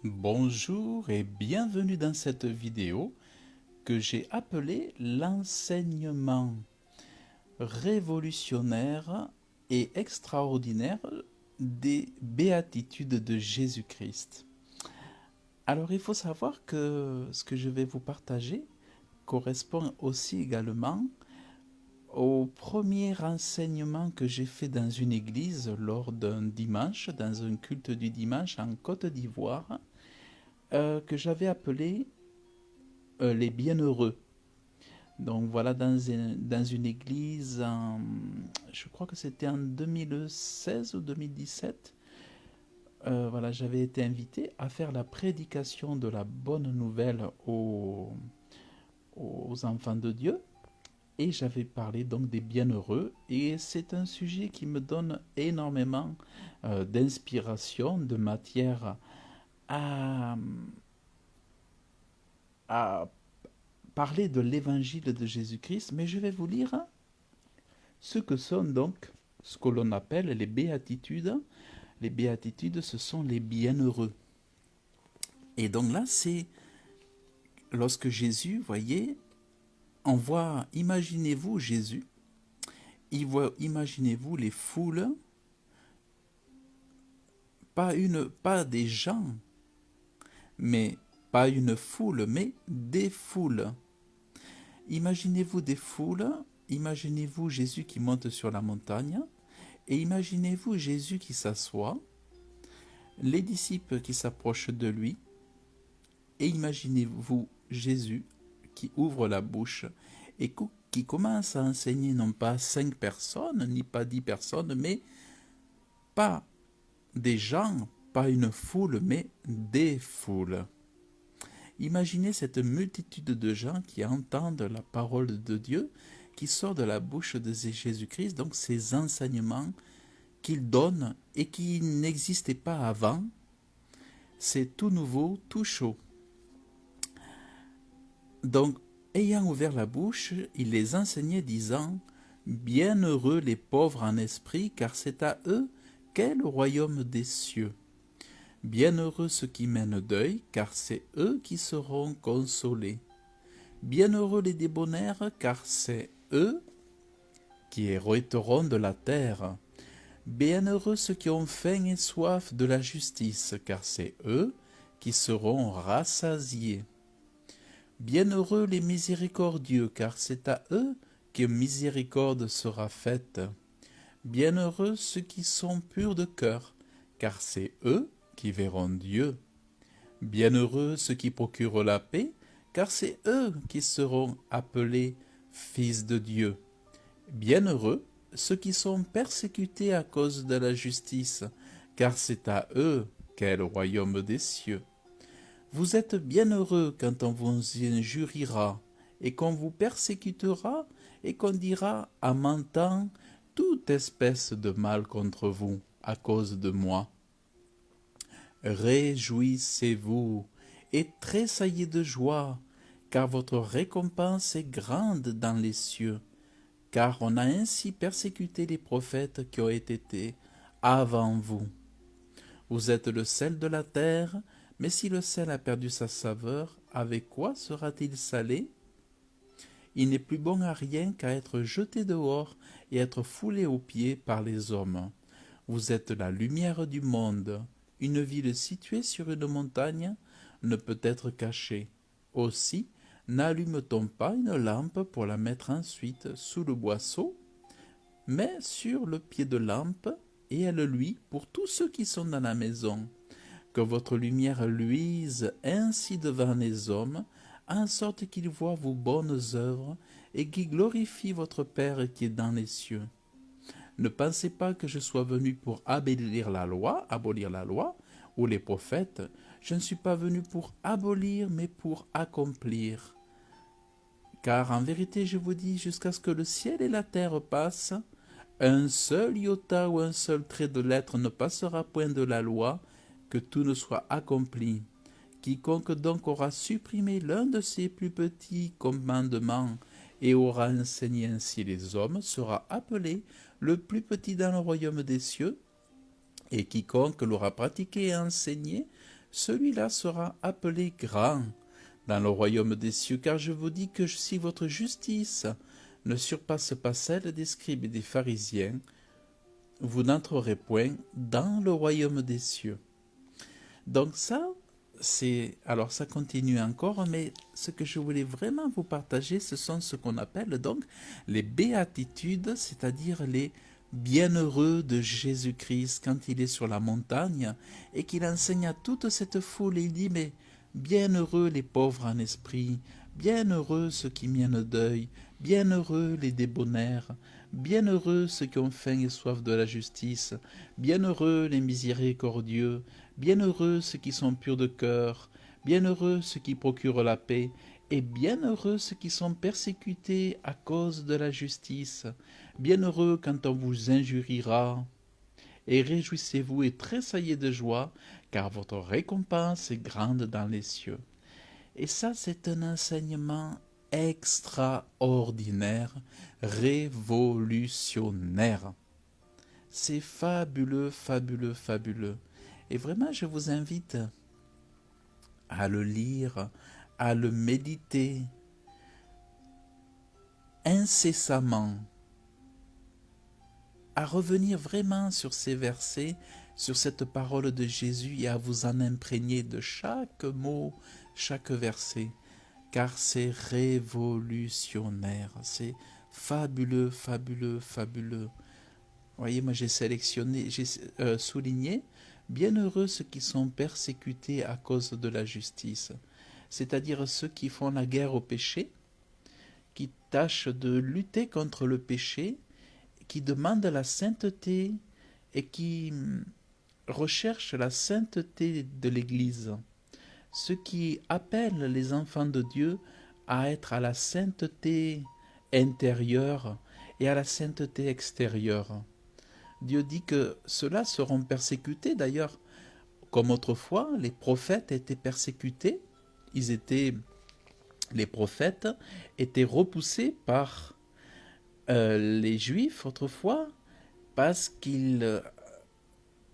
Bonjour et bienvenue dans cette vidéo que j'ai appelée l'enseignement révolutionnaire et extraordinaire des béatitudes de Jésus-Christ. Alors il faut savoir que ce que je vais vous partager correspond aussi également au premier enseignement que j'ai fait dans une église lors d'un dimanche, dans un culte du dimanche en Côte d'Ivoire, que j'avais appelé les bienheureux. Donc voilà, dans une église, je crois que c'était en 2016 ou 2017, voilà, j'avais été invité à faire la prédication de la bonne nouvelle aux enfants de Dieu. Et j'avais parlé donc des bienheureux. Et c'est un sujet qui me donne énormément d'inspiration, de matière à, à parler de l'évangile de Jésus-Christ. Mais je vais vous lire ce que sont donc ce que l'on appelle les béatitudes. Les béatitudes, ce sont les bienheureux. Et donc là, c'est lorsque Jésus, voyez, on voit, imaginez-vous Jésus, imaginez-vous les foules, pas des gens, mais pas une foule, mais des foules. Imaginez-vous des foules, imaginez-vous Jésus qui monte sur la montagne, et imaginez-vous Jésus qui s'assoit, les disciples qui s'approchent de lui, et imaginez-vous Jésus qui ouvre la bouche et qui commence à enseigner non pas 5 personnes, ni pas 10 personnes, mais pas des gens, pas une foule, mais des foules. Imaginez cette multitude de gens qui entendent la parole de Dieu qui sort de la bouche de Jésus-Christ, donc ces enseignements qu'il donne et qui n'existaient pas avant. C'est tout nouveau, tout chaud. Donc, ayant ouvert la bouche, il les enseignait disant, bienheureux les pauvres en esprit, car c'est à eux qu'est le royaume des cieux. Bienheureux ceux qui mènent deuil, car c'est eux qui seront consolés. Bienheureux les débonnaires, car c'est eux qui hériteront de la terre. Bienheureux ceux qui ont faim et soif de la justice, car c'est eux qui seront rassasiés. Bienheureux les miséricordieux, car c'est à eux que miséricorde sera faite. Bienheureux ceux qui sont purs de cœur, car c'est eux qui verront Dieu. Bienheureux ceux qui procurent la paix, car c'est eux qui seront appelés fils de Dieu. Bienheureux ceux qui sont persécutés à cause de la justice, car c'est à eux qu'est le royaume des cieux. Vous êtes bienheureux quand on vous injuriera, et qu'on vous persécutera, et qu'on dira à mentant toute espèce de mal contre vous à cause de moi. Réjouissez-vous et tressaillez de joie, car votre récompense est grande dans les cieux, car on a ainsi persécuté les prophètes qui ont été avant vous. Vous êtes le sel de la terre, mais si le sel a perdu sa saveur, avec quoi sera-t-il salé? Il n'est plus bon à rien qu'à être jeté dehors et être foulé aux pieds par les hommes. Vous êtes la lumière du monde. Une ville située sur une montagne ne peut être cachée. Aussi, n'allume-t-on pas une lampe pour la mettre ensuite sous le boisseau, mais sur le pied de lampe, et elle luit pour tous ceux qui sont dans la maison. Que votre lumière luise ainsi devant les hommes, en sorte qu'ils voient vos bonnes œuvres et qu'ils glorifient votre Père qui est dans les cieux. Ne pensez pas que je sois venu pour abolir la loi, ou les prophètes. Je ne suis pas venu pour abolir, mais pour accomplir. Car en vérité, je vous dis, jusqu'à ce que le ciel et la terre passent, un seul iota ou un seul trait de lettre ne passera point de la loi, que tout ne soit accompli. Quiconque donc aura supprimé l'un de ces plus petits commandements et aura enseigné ainsi les hommes sera appelé le plus petit dans le royaume des cieux, et quiconque l'aura pratiqué et enseigné celui-là sera appelé grand dans le royaume des cieux, car je vous dis que si votre justice ne surpasse pas celle des scribes et des pharisiens, vous n'entrerez point dans le royaume des cieux. Donc ça, alors ça continue encore, mais ce que je voulais vraiment vous partager, ce sont ce qu'on appelle donc les béatitudes, c'est-à-dire les bienheureux de Jésus-Christ quand il est sur la montagne et qu'il enseigne à toute cette foule. Il dit, mais bienheureux les pauvres en esprit, bienheureux ceux qui mènent deuil, bienheureux les débonnaires, bienheureux ceux qui ont faim et soif de la justice, bienheureux les miséricordieux, bienheureux ceux qui sont purs de cœur, bienheureux ceux qui procurent la paix, et bienheureux ceux qui sont persécutés à cause de la justice. Bienheureux quand on vous injuriera. Et réjouissez-vous et tressaillez de joie, car votre récompense est grande dans les cieux. Et ça, c'est un enseignement extraordinaire, révolutionnaire. C'est fabuleux, fabuleux, fabuleux. Et vraiment, je vous invite à le lire, à le méditer incessamment, à revenir vraiment sur ces versets, sur cette parole de Jésus et à vous en imprégner de chaque mot, chaque verset, car c'est révolutionnaire, c'est fabuleux, fabuleux, fabuleux. Vous voyez, moi j'ai souligné, bienheureux ceux qui sont persécutés à cause de la justice, c'est-à-dire ceux qui font la guerre au péché, qui tâchent de lutter contre le péché, qui demandent la sainteté et qui recherchent la sainteté de l'Église. Ceux qui appellent les enfants de Dieu à être à la sainteté intérieure et à la sainteté extérieure. Dieu dit que ceux-là seront persécutés. D'ailleurs, comme autrefois, les prophètes étaient persécutés. Les prophètes étaient repoussés par les Juifs autrefois parce qu'ils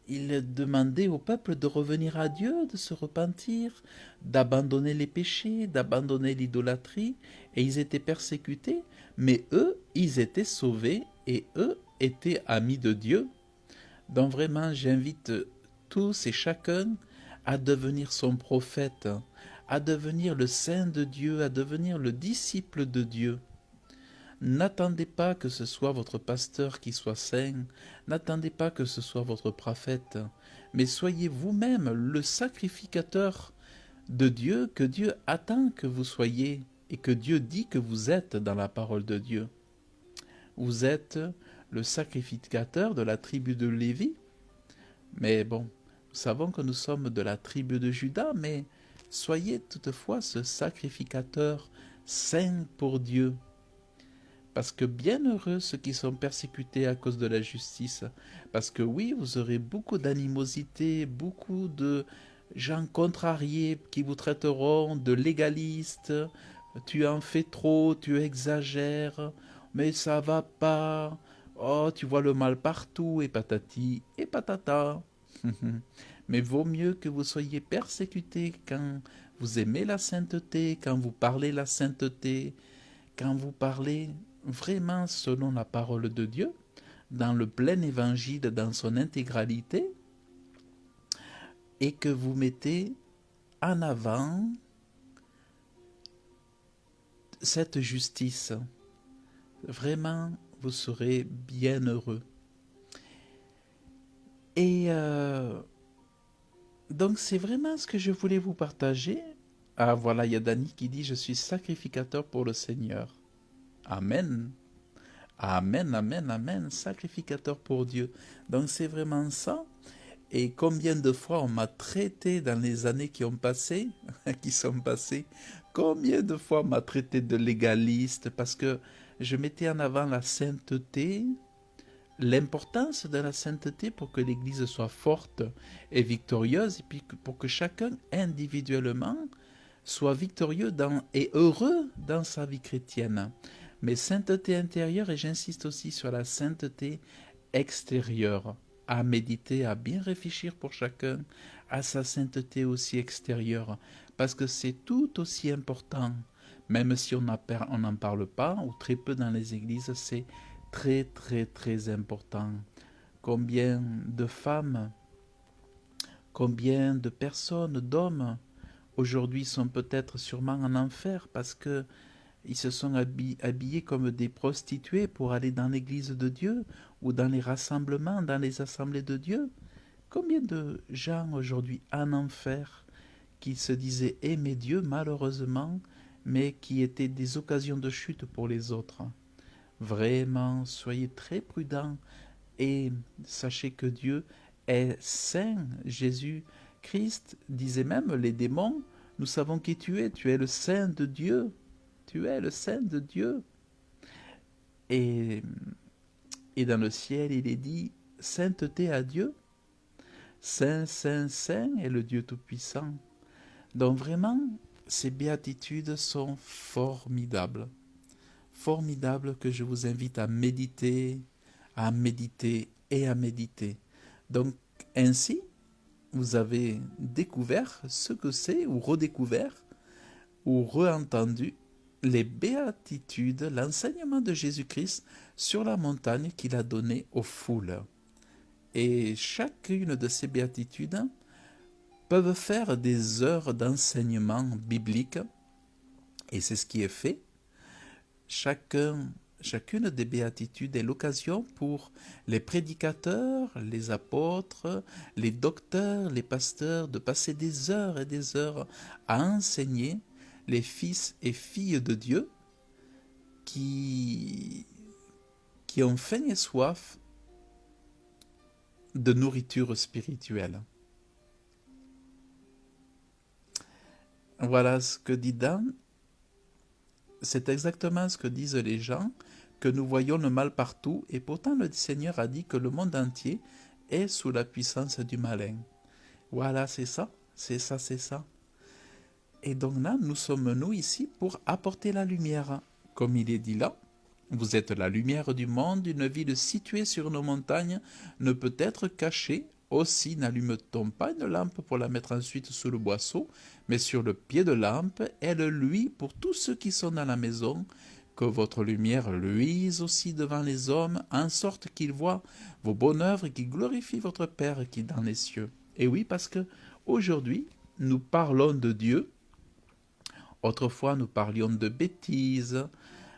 demandaient au peuple de revenir à Dieu, de se repentir, d'abandonner les péchés, d'abandonner l'idolâtrie, et ils étaient persécutés, mais eux, ils étaient sauvés et eux étaient amis de Dieu. Donc vraiment, j'invite tous et chacun à devenir son prophète, à devenir le saint de Dieu, à devenir le disciple de Dieu. N'attendez pas que ce soit votre pasteur qui soit saint, n'attendez pas que ce soit votre prophète, mais soyez vous-même le sacrificateur de Dieu que Dieu attend que vous soyez et que Dieu dit que vous êtes dans la parole de Dieu. Vous êtes le sacrificateur de la tribu de Lévi, mais bon, nous savons que nous sommes de la tribu de Juda, mais soyez toutefois ce sacrificateur saint pour Dieu. Parce que bienheureux ceux qui sont persécutés à cause de la justice. Parce que oui, vous aurez beaucoup d'animosité, beaucoup de gens contrariés qui vous traiteront de légalistes. Tu en fais trop, tu exagères, mais ça va pas. Oh, tu vois le mal partout, et patati, et patata. Mais vaut mieux que vous soyez persécutés quand vous aimez la sainteté, quand vous parlez la sainteté, quand vous parlez vraiment selon la parole de Dieu, dans le plein évangile, dans son intégralité, et que vous mettez en avant cette justice. Vraiment, vous serez bien heureux. Et donc c'est vraiment ce que je voulais vous partager. Ah voilà, il y a Dani qui dit « Je suis sacrificateur pour le Seigneur ». Amen. Amen, amen, amen, sacrificateur pour Dieu. Donc c'est vraiment ça. Et combien de fois on m'a traité dans les années qui ont passé, qui sont passées, combien de fois on m'a traité de légaliste parce que je mettais en avant la sainteté, l'importance de la sainteté pour que l'Église soit forte et victorieuse, et puis pour que chacun individuellement soit victorieux et heureux dans sa vie chrétienne. Mais sainteté intérieure, et j'insiste aussi sur la sainteté extérieure, à méditer, à bien réfléchir pour chacun, à sa sainteté aussi extérieure, parce que c'est tout aussi important, même si on n'en parle pas, ou très peu dans les églises, c'est très très très important. Combien de femmes, combien de personnes, d'hommes, aujourd'hui sont peut-être sûrement en enfer parce que ils se sont habillés comme des prostituées pour aller dans l'église de Dieu ou dans les rassemblements, dans les assemblées de Dieu. Combien de gens aujourd'hui en enfer qui se disaient aimer Dieu malheureusement, mais qui étaient des occasions de chute pour les autres. Vraiment, soyez très prudents et sachez que Dieu est saint. Jésus-Christ disait même, les démons, nous savons qui tu es le saint de Dieu. Tu es le saint de Dieu. Et, et dans le ciel, il est dit, sainteté à Dieu. Saint, saint, saint est le Dieu Tout-Puissant. Donc vraiment, ces béatitudes sont formidables. Formidables que je vous invite à méditer et à méditer. Donc ainsi, vous avez découvert ce que c'est, ou redécouvert, ou re-entendu les béatitudes, l'enseignement de Jésus-Christ sur la montagne qu'il a donné aux foules. Et chacune de ces béatitudes peuvent faire des heures d'enseignement biblique, et c'est ce qui est fait. Chacune des béatitudes est l'occasion pour les prédicateurs, les apôtres, les docteurs, les pasteurs de passer des heures et des heures à enseigner les fils et filles de Dieu qui ont faim et soif de nourriture spirituelle. Voilà ce que dit Dan. C'est exactement ce que disent les gens, que nous voyons le mal partout, et pourtant le Seigneur a dit que le monde entier est sous la puissance du malin. Voilà, c'est ça, c'est ça, c'est ça. Et donc là, nous sommes nous ici pour apporter la lumière. Comme il est dit là, vous êtes la lumière du monde, une ville située sur nos montagnes ne peut être cachée. Aussi n'allume-t-on pas une lampe pour la mettre ensuite sous le boisseau, mais sur le pied de lampe, elle luit pour tous ceux qui sont dans la maison, que votre lumière luise aussi devant les hommes, en sorte qu'ils voient vos bonnes œuvres et qu'ils glorifient votre Père qui est dans les cieux. Et oui, parce que aujourd'hui, nous parlons de Dieu. Autrefois, nous parlions de bêtises,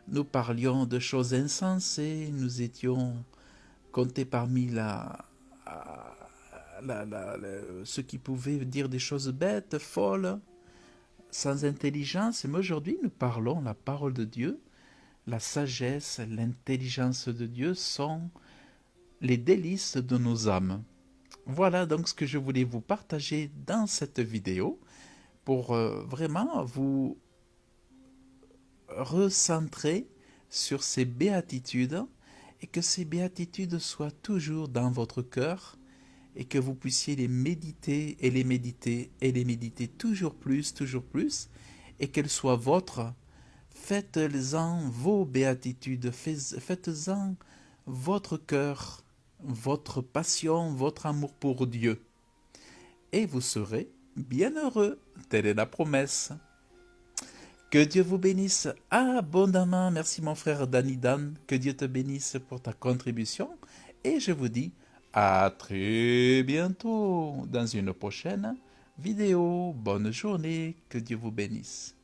nous parlions de choses insensées, nous étions comptés parmi ceux qui pouvaient dire des choses bêtes, folles, sans intelligence. Mais aujourd'hui, nous parlons la parole de Dieu. La sagesse, l'intelligence de Dieu sont les délices de nos âmes. Voilà donc ce que je voulais vous partager dans cette vidéo pour vraiment vous recentrer sur ces béatitudes et que ces béatitudes soient toujours dans votre cœur et que vous puissiez les méditer et les méditer et les méditer toujours plus et qu'elles soient vôtres. Faites-en vos béatitudes, faites-en votre cœur, votre passion, votre amour pour Dieu. Et vous serez bien heureux, telle est la promesse. Que Dieu vous bénisse abondamment. Merci mon frère Danny Dan, que Dieu te bénisse pour ta contribution. Et je vous dis à très bientôt dans une prochaine vidéo. Bonne journée, que Dieu vous bénisse.